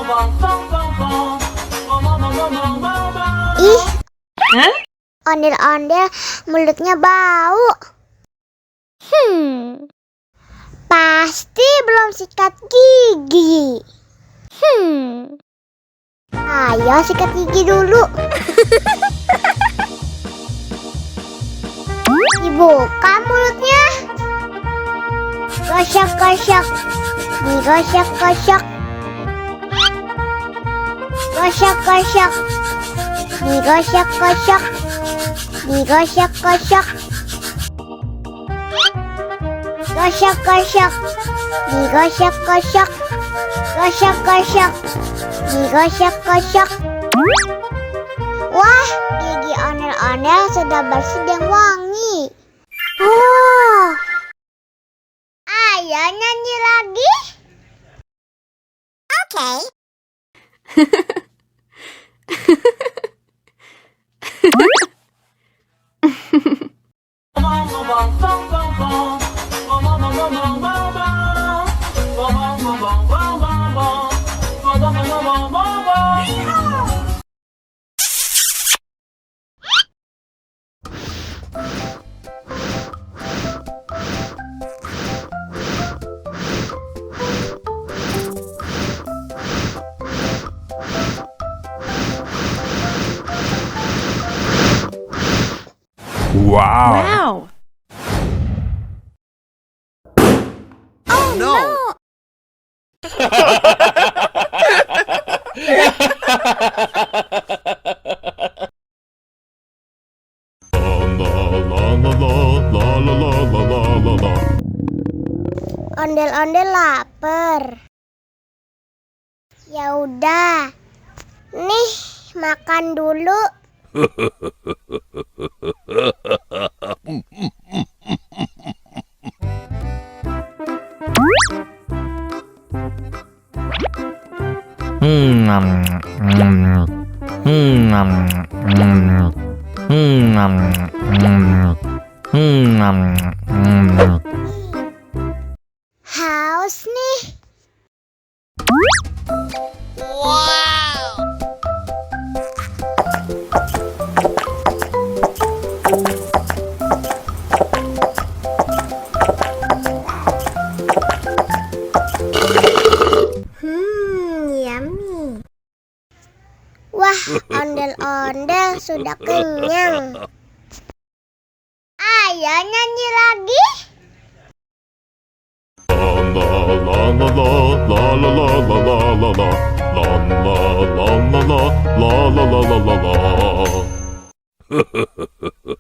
Ih, ondel-ondel mulutnya bau. Pasti belum sikat gigi. Ayo sikat gigi dulu. Dibuka mulutnya. Gosok-gosok. Digosok-gosok. Gosok-gosok. Digosok-gosok. Digosok-gosok. Gosok-gosok. Digosok-gosok. Gosok-gosok. Digosok-gosok. Wah, gigi ondel-ondel sudah bersih dan wangi. Oh, ayo nyanyi lagi. Oke. Wow. Oh no! Ondel-ondel lapar. Ya udah. Nih, makan dulu. Haus nih. Yummy. Wah, ondel-ondel sudah kenyang. Ayo nyanyi lagi. La